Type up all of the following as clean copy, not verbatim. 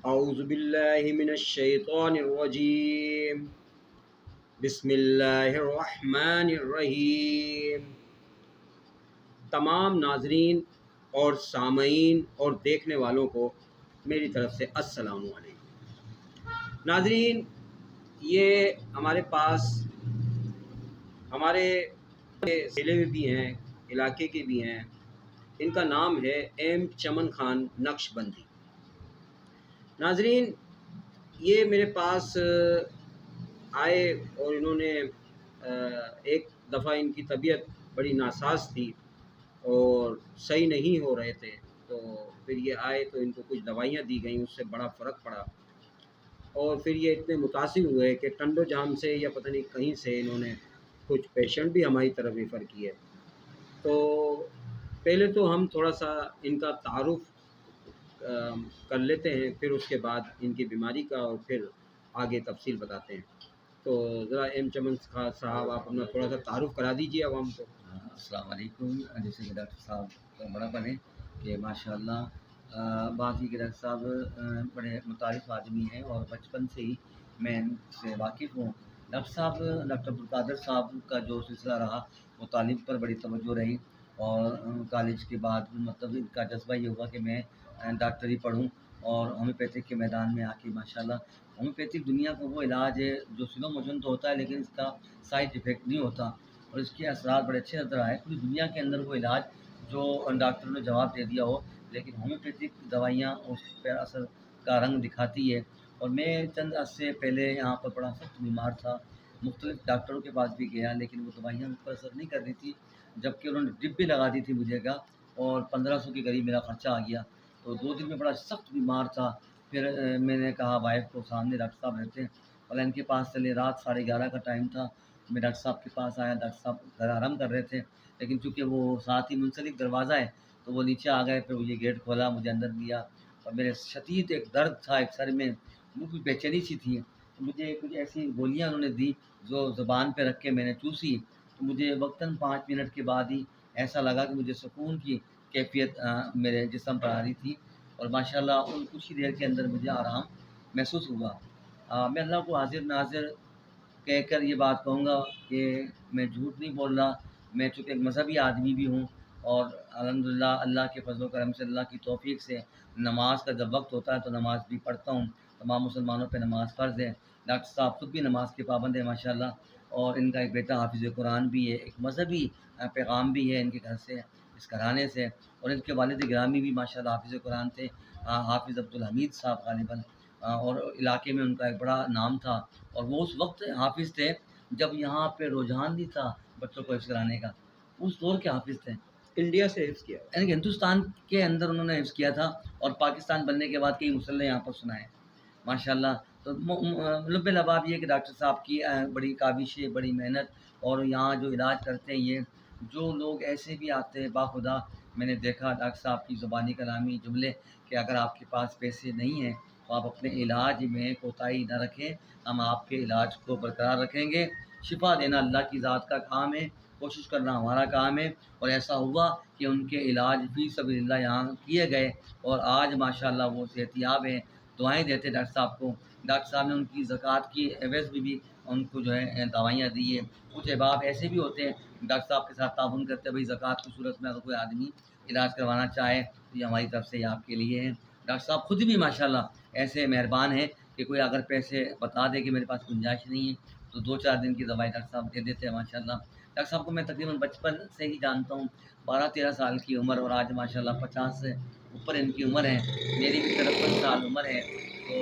اعوذ باللہ من الشیطان الرجیم بسم اللہ الرحمن الرحیم۔ تمام ناظرین اور سامعین اور دیکھنے والوں کو میری طرف سے السلام علیکم۔ ناظرین، یہ ہمارے پاس ہمارے ضلع میں بھی ہیں، علاقے کے بھی ہیں۔ ان کا نام ہے ایم چمن خان نقش بندی۔ ناظرین، یہ میرے پاس آئے اور انہوں نے ایک دفعہ ان کی طبیعت بڑی ناساز تھی اور صحیح نہیں ہو رہے تھے، تو پھر یہ آئے تو ان کو کچھ دوائیاں دی گئیں، اس سے بڑا فرق پڑا اور پھر یہ اتنے متاثر ہوئے کہ ٹنڈو جام سے یا پتہ نہیں کہیں سے انہوں نے کچھ پیشنٹ بھی ہماری طرف ریفر کیے۔ تو پہلے تو ہم تھوڑا سا ان کا تعارف کر لیتے ہیں، پھر اس کے بعد ان کی بیماری کا اور پھر آگے تفصیل بتاتے ہیں۔ تو ذرا ایم چمن صاحب آپ اپنا تھوڑا سا تعارف کرا دیجیے عوام کو۔ السلام علیکم۔ جیسے کہ ڈاکٹر صاحب کا بڑا بنے کہ ماشاء اللہ بات ہی کہ ڈاکٹر صاحب بڑے متعارف آدمی ہیں اور بچپن سے ہی میں ان سے واقف ہوں۔ ڈاکٹر صاحب ڈاکٹر عبدالقادر صاحب کا جو سلسلہ رہا وہ تعلیم پر بڑی توجہ رہی، اور کالج کے بعد مطلب ان کا جذبہ یہ ہوا کہ میں ڈاکٹری پڑھوں اور ہومیوپیتھک کے میدان میں آ کے ماشاء اللہ ہومیوپیتھک دنیا کا وہ علاج ہے جو سلو موشن تو ہوتا ہے لیکن اس کا سائڈ افیکٹ نہیں ہوتا اور اس کے اثرات بڑے اچھے نظر آئے۔ پوری دنیا کے اندر وہ علاج جو ڈاکٹروں نے جواب دے دیا ہو، لیکن ہومیوپیتھک دوائیاں اس پر اثر کا رنگ دکھاتی ہے۔ اور میں چند عرصے پہلے یہاں پر بڑا سخت بیمار تھا، مختلف ڈاکٹروں کے پاس بھی گیا لیکن وہ دوائیاں مجھ پر اثر نہیں کر رہی تھی، جبکہ انہوں نے ڈرپ بھی لگا دی تھی مجھے کا، اور 1500 کے قریب میرا خرچہ آ گیا۔ تو 2 دن میں بڑا سخت بیمار تھا۔ پھر میں نے کہا وائف کو، سامنے ڈاکٹر صاحب رہتے ہیں، اور ان کے پاس چلے۔ رات 11:30 کا ٹائم تھا، میں ڈاکٹر صاحب کے پاس آیا۔ ڈاکٹر صاحب گھر آرام کر رہے تھے، لیکن چونکہ وہ ساتھ ہی منسلک دروازہ ہے تو وہ نیچے آ گئے۔ پھر وہ یہ گیٹ کھولا، مجھے اندر لیا، اور میرے شدید ایک درد تھا ایک سر میں، بالکل بے چینی سی تھی۔ مجھے کچھ ایسی گولیاں انہوں نے دی جو زبان پہ رکھ کے میں نے چوسی، تو مجھے وقتاً 5 منٹ کے بعد ہی ایسا لگا کہ مجھے سکون کی کیفیت میرے جسم پر آ رہی تھی، اور ماشاءاللہ ان کچھ ہی دیر کے اندر مجھے آرام محسوس ہوا۔ میں اللہ کو حاضر ناظر کہہ کر یہ بات کہوں گا کہ میں جھوٹ نہیں بول رہا۔ میں چونکہ ایک مذہبی آدمی بھی ہوں، اور الحمدللہ اللہ کے فضل و کرم سے، اللہ کی توفیق سے نماز کا جب وقت ہوتا ہے تو نماز بھی پڑھتا ہوں۔ تمام مسلمانوں پہ نماز فرض ہے۔ ڈاکٹر صاحب خود بھی نماز کے پابند ہیں ماشاءاللہ، اور ان کا ایک بیٹا حافظ قرآن بھی ہے۔ ایک مذہبی پیغام بھی ہے ان کے گھر سے، اس گھرانے سے، اور ان کے والد گرامی بھی ماشاءاللہ حافظ قرآن تھے، حافظ عبدالحمید صاحب غالباً، اور علاقے میں ان کا ایک بڑا نام تھا، اور وہ اس وقت حافظ تھے جب یہاں پہ رجحان نہیں تھا بچوں کو حفظ کرانے کا، اس دور کے حافظ تھے۔ انڈیا سے حفظ کیا، یعنی کہ ہندوستان کے اندر انہوں نے حفظ کیا تھا، اور پاکستان بننے کے بعد کئی مصلح یہاں پر سنائے ماشاءاللہ۔ تو لب لباب یہ کہ ڈاکٹر صاحب کی بڑی کاوشیں، بڑی محنت، اور یہاں جو علاج کرتے ہیں یہ جو لوگ ایسے بھی آتے ہیں باخدا، میں نے دیکھا ڈاکٹر صاحب کی زبانی کلامی جملے کہ اگر آپ کے پاس پیسے نہیں ہیں تو آپ اپنے علاج میں کوتاہی نہ رکھیں، ہم آپ کے علاج کو برقرار رکھیں گے۔ شفا دینا اللہ کی ذات کا کام ہے، کوشش کرنا ہمارا کام ہے، اور ایسا ہوا کہ ان کے علاج فی سبیل اللہ یہاں کیے گئے، اور آج ماشاءاللہ وہ صحت یاب ہیں۔ دعائیں دیتے ڈاکٹر صاحب کو۔ ڈاکٹر صاحب نے ان کی زکوٰۃ کی عوض میں بھی ان کو جو ہے دوائیاں دی ہے۔ کچھ احباب ایسے بھی ہوتے ہیں ڈاکٹر صاحب کے ساتھ تعاون کرتے ہیں، بھائی زکوٰۃ کی صورت میں اگر کوئی آدمی علاج کروانا چاہے تو یہ ہماری طرف سے یہ آپ کے لیے ہے۔ ڈاکٹر صاحب خود بھی ماشاءاللہ ایسے مہربان ہیں کہ کوئی اگر پیسے بتا دے کہ میرے پاس گنجائش نہیں ہے تو 2-4 دن کی دوائی ڈاکٹر صاحب دے دیتے ہیں ماشاءاللہ۔ ڈاکٹر صاحب کو میں تقریباً بچپن سے ہی جانتا ہوں، 12-13 سال کی عمر، اور آج ماشاءاللہ 50 سے اوپر ان کی عمر ہے، میری بھی 53 سال عمر ہے۔ تو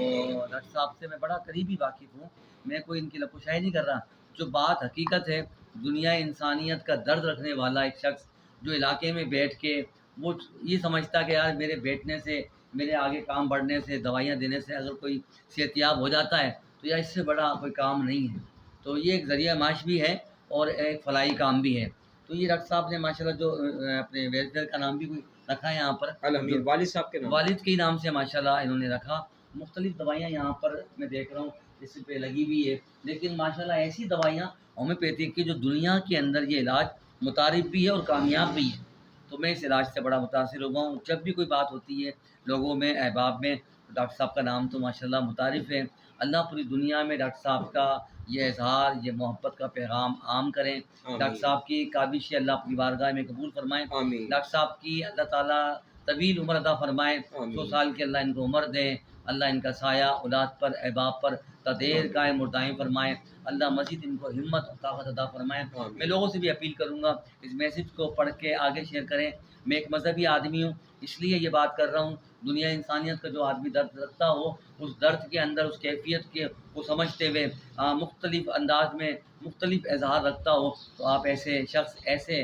ڈاکٹر صاحب سے میں بڑا قریبی واقف ہوں، میں کوئی ان کی لپوشائی نہیں کر رہا۔ جو بات حقیقت ہے، دنیا انسانیت کا درد رکھنے والا ایک شخص جو علاقے میں بیٹھ کے وہ یہ سمجھتا کہ یار میرے بیٹھنے سے، میرے آگے کام بڑھنے سے، دوائیاں دینے سے اگر کوئی صحت یاب ہو جاتا ہے تو یا اس سے بڑا کوئی کام نہیں ہے۔ تو یہ ایک ذریعہ معاش بھی ہے اور ایک فلاحی کام بھی ہے۔ تو یہ ڈاکٹر صاحب نے ماشاءاللہ جو اپنے ویلفیئر کا نام بھی کوئی رکھا ہے یہاں پر، الحمید والد صاحب کے نام، والد کے نام سے ماشاءاللہ انہوں نے رکھا۔ مختلف دوائیاں یہاں پر میں دیکھ رہا ہوں اس پہ لگی ہوئی ہے، لیکن ماشاءاللہ ایسی دوائیاں ہومیوپیتھک کی جو دنیا کے اندر یہ علاج متعارف بھی ہے اور کامیاب بھی ہے۔ تو میں اس علاج سے بڑا متاثر ہوا ہوں۔ جب بھی کوئی بات ہوتی ہے لوگوں میں، احباب میں، ڈاکٹر صاحب کا نام تو ماشاءاللہ متعارف ہے. اللہ پوری دنیا میں ڈاکٹر صاحب کا یہ اظہار، یہ محبت کا پیغام عام کریں. ڈاکٹر صاحب کی کابش اللہ اپنی بارگاہ میں قبول فرمائیں. ڈاکٹر صاحب کی اللہ تعالیٰ طویل عمر عطا فرمائیں. 100 سال کی اللہ ان کو عمر دیں. اللہ ان کا سایہ اولاد پر، احباب پر تا دیر قائم اور دائم فرمائیں. اللہ مزید ان کو ہمت اور طاقت عطا فرمائیں. میں لوگوں سے بھی اپیل کروں گا اس میسج کو پڑھ کے آگے شیئر کریں. میں ایک مذہبی آدمی ہوں، اس لیے یہ بات کر رہا ہوں. دنیا انسانیت کا جو آدمی درد رکھتا ہو، اس درد کے اندر اس کیفیت کے کو سمجھتے ہوئے مختلف انداز میں مختلف اظہار رکھتا ہو، تو آپ ایسے شخص، ایسے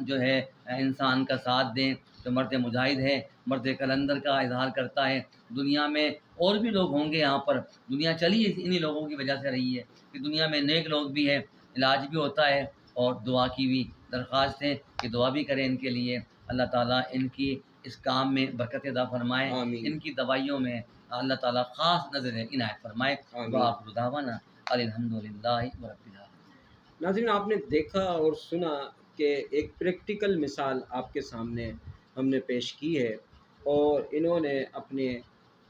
جو ہے انسان کا ساتھ دیں جو مرد مجاہد ہے، مرد کلندر کا اظہار کرتا ہے. دنیا میں اور بھی لوگ ہوں گے، یہاں پر دنیا چلی انہی لوگوں کی وجہ سے رہی ہے کہ دنیا میں نیک لوگ بھی ہیں، علاج بھی ہوتا ہے، اور دعا کی بھی درخواست ہے کہ دعا بھی کریں ان کے لیے. اللہ تعالیٰ ان کی اس کام میں برکت عطا فرمائے. ان کی دوائیوں میں اللہ تعالیٰ خاص نظر عنایت فرمائے. وآخر دعوانا الحمدللہ رب العالمین. ناظرین، آپ نے دیکھا اور سنا کہ ایک پریکٹیکل مثال آپ کے سامنے ہم نے پیش کی ہے، اور انہوں نے اپنے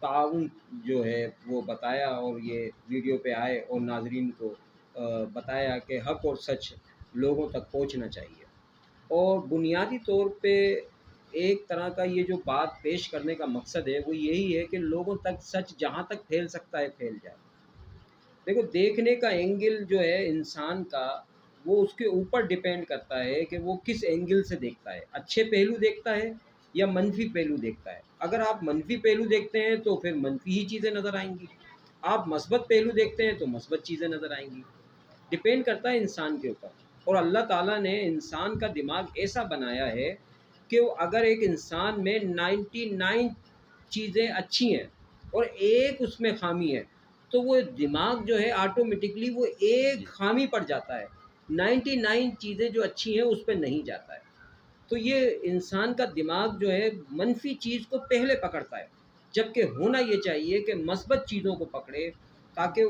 تعاون جو ہے وہ بتایا، اور یہ ویڈیو پہ آئے اور ناظرین کو بتایا کہ حق اور سچ لوگوں تک پہنچنا چاہیے. اور بنیادی طور پہ ایک طرح کا یہ جو بات پیش کرنے کا مقصد ہے وہ یہی ہے کہ لوگوں تک سچ جہاں تک پھیل سکتا ہے پھیل جائے. دیکھو، دیکھنے کا اینگل جو ہے انسان کا، وہ اس کے اوپر ڈیپینڈ کرتا ہے کہ وہ کس اینگل سے دیکھتا ہے. اچھے پہلو دیکھتا ہے یا منفی پہلو دیکھتا ہے. اگر آپ منفی پہلو دیکھتے ہیں تو پھر منفی ہی چیزیں نظر آئیں گی. آپ مثبت پہلو دیکھتے ہیں تو مثبت چیزیں نظر آئیں گی. ڈیپینڈ کرتا ہے انسان کے اوپر. اور اللہ تعالیٰ نے انسان کا دماغ ایسا بنایا ہے کہ اگر ایک انسان میں 99 چیزیں اچھی ہیں اور ایک اس میں خامی ہے، تو وہ دماغ جو ہے آٹومیٹکلی وہ ایک خامی پڑ جاتا ہے، 99 چیزیں جو اچھی ہیں اس پہ نہیں جاتا ہے. تو یہ انسان کا دماغ جو ہے منفی چیز کو پہلے پکڑتا ہے، جبکہ ہونا یہ چاہیے کہ مثبت چیزوں کو پکڑے، تاکہ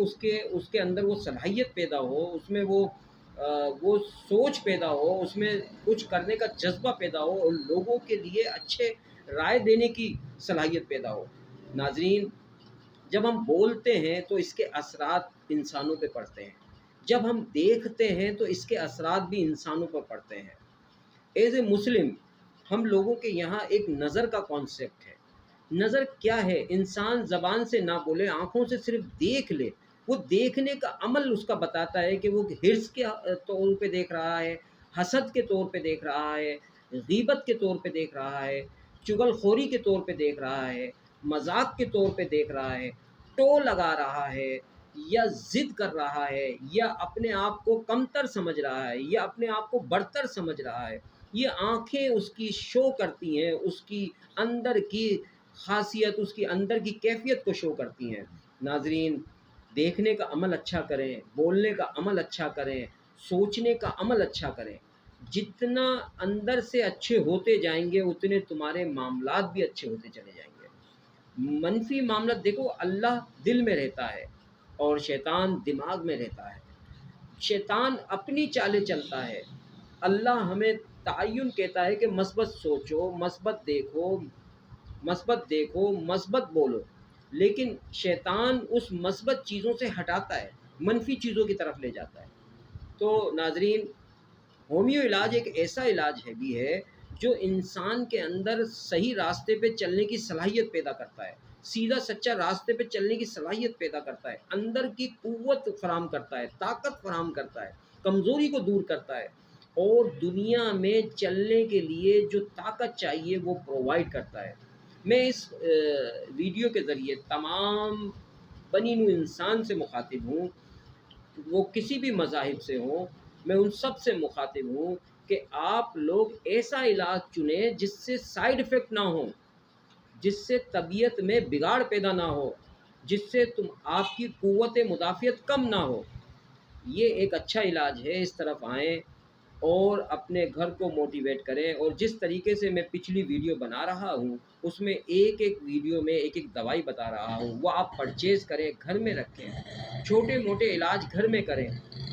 اس کے اندر وہ صلاحیت پیدا ہو، اس میں وہ سوچ پیدا ہو، اس میں کچھ کرنے کا جذبہ پیدا ہو، اور لوگوں کے لیے اچھے رائے دینے کی صلاحیت پیدا ہو. ناظرین، جب ہم بولتے ہیں تو اس کے اثرات انسانوں پہ پڑتے ہیں. جب ہم دیکھتے ہیں تو اس کے اثرات بھی انسانوں پر پڑتے ہیں. ایز اے مسلم ہم لوگوں کے یہاں ایک نظر کا کانسیپٹ ہے. نظر کیا ہے؟ انسان زبان سے نہ بولے، آنکھوں سے صرف دیکھ لے. وہ دیکھنے کا عمل اس کا بتاتا ہے کہ وہ حرص کے طور پہ دیکھ رہا ہے، حسد کے طور پہ دیکھ رہا ہے، غیبت کے طور پہ دیکھ رہا ہے، چغل خوری کے طور پہ دیکھ رہا ہے، مذاق کے طور پہ دیکھ رہا ہے، ٹو لگا رہا ہے، یا ضد کر رہا ہے، یا اپنے آپ کو کمتر سمجھ رہا ہے، یا اپنے آپ کو برتر سمجھ رہا ہے. یہ آنکھیں اس کی شو کرتی ہیں، اس کی اندر کی خاصیت، اس کی اندر کی کیفیت کو شو کرتی ہیں. ناظرین، دیکھنے کا عمل اچھا کریں، بولنے کا عمل اچھا کریں، سوچنے کا عمل اچھا کریں. جتنا اندر سے اچھے ہوتے جائیں گے اتنے تمہارے معاملات بھی اچھے ہوتے چلے جائیں گے. منفی معاملات، دیکھو، اللہ دل میں رہتا ہے اور شیطان دماغ میں رہتا ہے. شیطان اپنی چالیں چلتا ہے. اللہ ہمیں تعین کہتا ہے کہ مثبت سوچو، مثبت دیکھو، مثبت بولو. لیکن شیطان اس مثبت چیزوں سے ہٹاتا ہے، منفی چیزوں کی طرف لے جاتا ہے. تو ناظرین، ہومیو علاج ایک ایسا علاج بھی ہے جو انسان کے اندر صحیح راستے پہ چلنے کی صلاحیت پیدا کرتا ہے، سیدھا سچا راستے پہ چلنے کی صلاحیت پیدا کرتا ہے، اندر کی قوت فراہم کرتا ہے، طاقت فراہم کرتا ہے، کمزوری کو دور کرتا ہے، اور دنیا میں چلنے کے لیے جو طاقت چاہیے وہ پرووائڈ کرتا ہے. میں اس ویڈیو کے ذریعے تمام بنی نوع انسان سے مخاطب ہوں، وہ کسی بھی مذاہب سے ہوں. میں ان سب سے مخاطب ہوں کہ آپ لوگ ایسا علاج چنیں جس سے سائیڈ افیکٹ نہ ہوں، جس سے طبیعت میں بگاڑ پیدا نہ ہو، جس سے آپ کی قوت مدافعت کم نہ ہو. یہ ایک اچھا علاج ہے. اس طرف آئیں اور اپنے گھر کو موٹیویٹ کریں. اور جس طریقے سے میں پچھلی ویڈیو بنا رہا ہوں اس میں ایک ویڈیو میں ایک دوائی بتا رہا ہوں، وہ آپ پرچیز کریں، گھر میں رکھیں، چھوٹے موٹے علاج گھر میں کریں،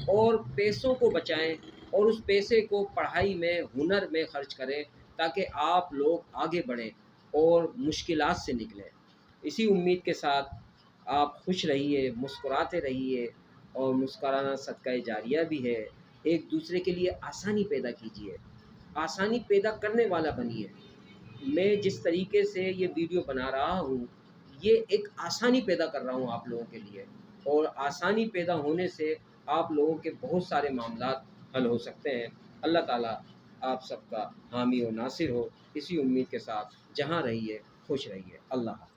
اور پیسوں کو بچائیں، اور اس پیسے کو پڑھائی میں، ہنر میں خرچ کریں، تاکہ آپ لوگ آگے بڑھیں اور مشکلات سے نکلیں. اسی امید کے ساتھ آپ خوش رہیے، مسکراتے رہیے، اور مسکرانا صدقہ جاریہ بھی ہے۔ ایک دوسرے کے لیے آسانی پیدا کیجیے، آسانی پیدا کرنے والا بنیے۔ میں جس طریقے سے یہ ویڈیو بنا رہا ہوں، یہ ایک آسانی پیدا کر رہا ہوں آپ لوگوں کے لیے، اور آسانی پیدا ہونے سے آپ لوگوں کے بہت سارے معاملات حل ہو سکتے ہیں۔ اللہ تعالیٰ آپ سب کا حامی و ناصر ہو۔ اسی امید کے ساتھ جہاں رہیے خوش رہیے۔ اللہ حافظ۔